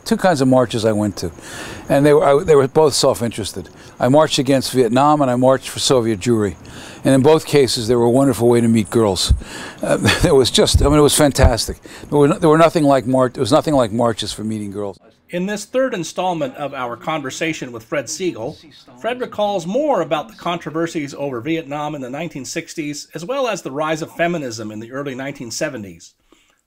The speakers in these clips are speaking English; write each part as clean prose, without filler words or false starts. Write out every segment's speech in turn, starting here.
Two kinds of marches I went to, and they were both self-interested. I marched against Vietnam, and I marched for Soviet Jewry, and in both cases, they were a wonderful way to meet girls. It was just, I mean, it was fantastic. There were nothing like there was nothing like marches for meeting girls. In this third installment of our conversation with Fred Siegel, Fred recalls more about the controversies over Vietnam in the 1960s, as well as the rise of feminism in the early 1970s.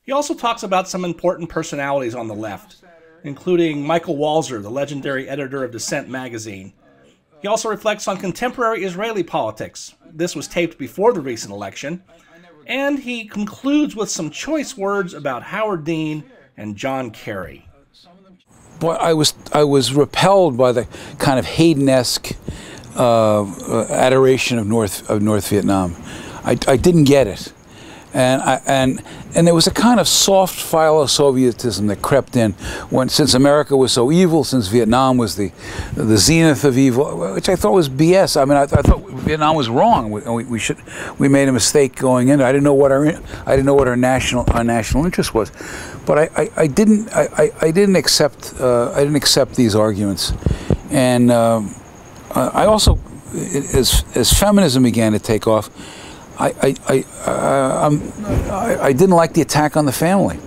He also talks about some important personalities on the left, including Michael Walzer, the legendary editor of Dissent magazine. He also reflects on contemporary Israeli politics. This was taped before the recent election. And he concludes with some choice words about Howard Dean and John Kerry. Boy, I was repelled by the kind of Hayden-esque adoration of North Vietnam. I didn't get it. And there was a kind of soft philo-Sovietism that crept in since America was so evil, since Vietnam was the zenith of evil, which I thought was BS. I mean, I thought Vietnam was wrong. We made a mistake going in. I didn't know what our national interest was, but I didn't accept these arguments, and I also, as feminism began to take off, I didn't like the attack on the family.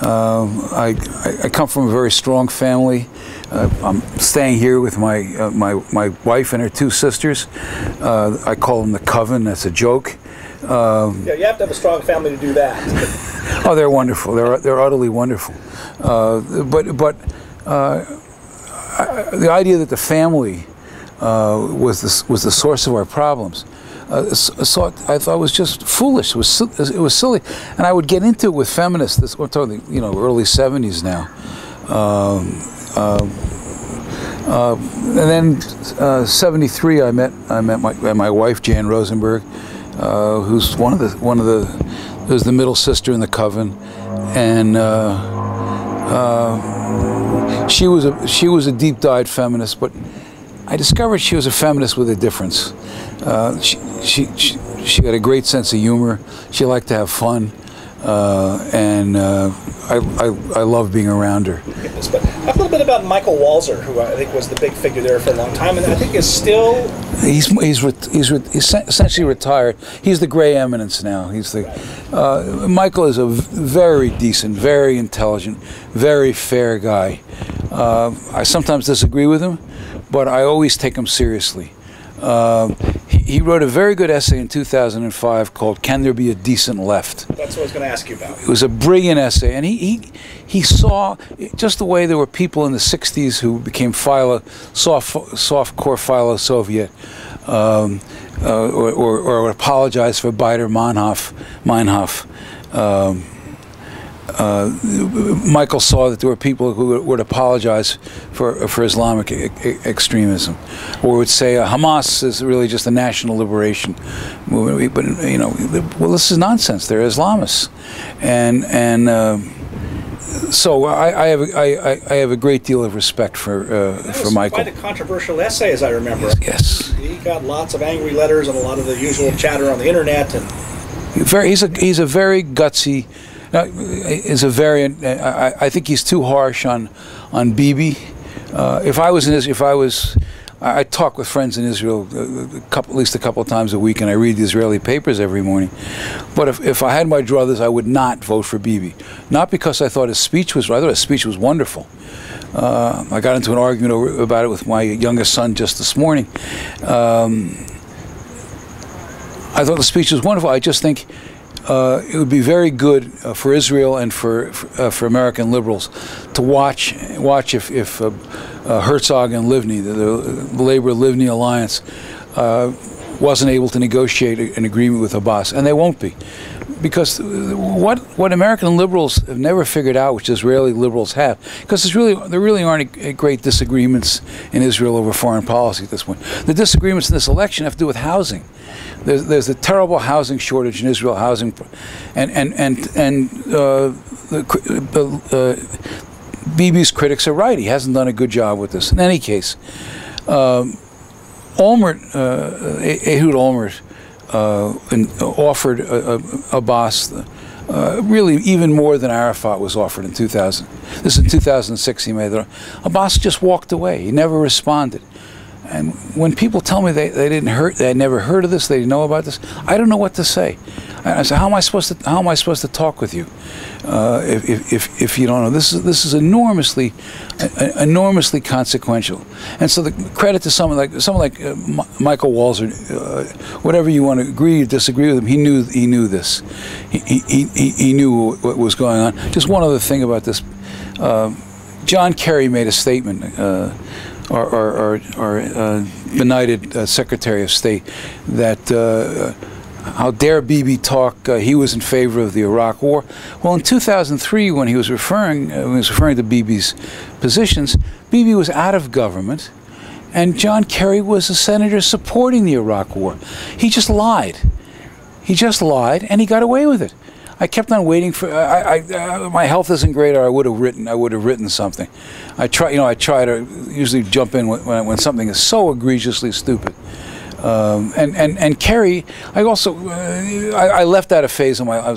I come from a very strong family. I'm staying here with my wife and her two sisters. I call them the Coven. That's a joke. Yeah, you have to have a strong family to do that. Oh, they're wonderful. They're utterly wonderful. But the idea that the family was the source of our problems, I thought was just foolish. It was silly, and I would get into it with feminists. We're talking, early '70s now, and then '73. I met my wife Jan Rosenberg, who's who's the middle sister in the Coven, and she was a deep-dyed feminist, but I discovered she was a feminist with a difference. She had a great sense of humor. She liked to have fun, and I love being around her. But talk a little bit about Michael Walzer, who I think was the big figure there for a long time, and I think is still. He's essentially retired. He's the gray eminence now. Michael is a very decent, very intelligent, very fair guy. I sometimes disagree with him, but I always take him seriously. He wrote a very good essay in 2005 called "Can There Be a Decent Left?" That's what I was going to ask you about. It was a brilliant essay, and he saw just the way there were people in the '60s who became soft-core philo-Soviet, or would apologize for Baader-Meinhof. Michael saw that there were people who would apologize for Islamic extremism, or would say Hamas is really just a national liberation movement. But well, this is nonsense. They're Islamists, and so I have a great deal of respect for Michael. Quite a controversial essay, as I remember. Yes, he got lots of angry letters and a lot of the usual chatter on the internet, and he's a very gutsy. I think he's too harsh on Bibi. I talk with friends in Israel at least a couple of times a week, and I read the Israeli papers every morning. But if I had my druthers, I would not vote for Bibi. Not because I thought his speech was wonderful. I got into an argument about it with my youngest son just this morning. I thought the speech was wonderful. I just think it would be very good for Israel and for American liberals to watch if Herzog and Livni, the Labor-Livni alliance, wasn't able to negotiate an agreement with Abbas, and they won't be, because what American liberals have never figured out, which Israeli liberals have, because there really aren't great disagreements in Israel over foreign policy at this point. The disagreements in this election have to do with housing. There's a terrible housing shortage in Israel. Bibi's critics are right. He hasn't done a good job with this. In any case, Ehud Olmert offered Abbas really even more than Arafat was offered in 2000. This is in 2006 he made it. Abbas just walked away. He never responded. And when people tell me they had never heard of this, they didn't know about this, I don't know what to say. I say, how am I supposed to talk with you if you don't know? This is enormously consequential. And so the credit to someone like Michael Walzer, whatever you want to agree or disagree with him, he knew this. He knew what was going on. Just one other thing about this. John Kerry made a statement. Our benighted Secretary of State, that how dare Bibi talk? He was in favor of the Iraq War. Well, in 2003, when he was referring to Bibi's positions, Bibi was out of government, and John Kerry was a senator supporting the Iraq War. He just lied. He just lied, and he got away with it. I kept on waiting for. My health isn't great, or I would have written something. I try to usually jump in when something is so egregiously stupid. And Kerry, I also I left out a phase of my.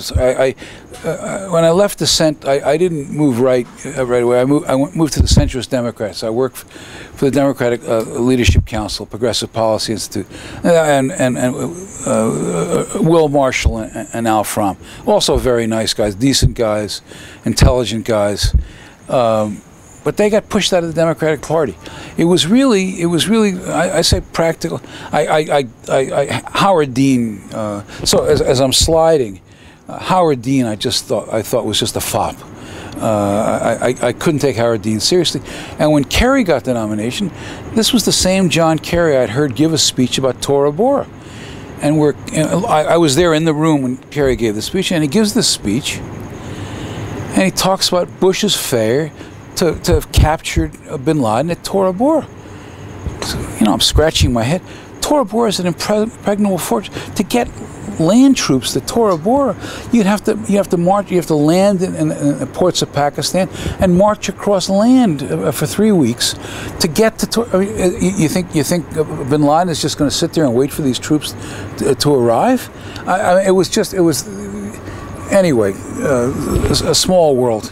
When I left dissent, I didn't move right away. I moved to the centrist Democrats. I worked for the Democratic Leadership Council, Progressive Policy Institute, and Will Marshall and Al Fromm, also very nice guys, decent guys, intelligent guys. But they got pushed out of the Democratic Party. It was really, I say practical. Howard Dean. So as I'm sliding, Howard Dean, I thought was just a fop. I couldn't take Howard Dean seriously. And when Kerry got the nomination, this was the same John Kerry I'd heard give a speech about Tora Bora. And I was there in the room when Kerry gave the speech, and he gives this speech, and he talks about Bush's failure to have captured bin Laden at Tora Bora. So, I'm scratching my head. Tora Bora is an impregnable fortress. To get land troops to Tora Bora, you have to march. You have to land in the ports of Pakistan and march across land for 3 weeks to get to Tora. I mean, you think bin Laden is just going to sit there and wait for these troops to arrive? It was anyway, a small world.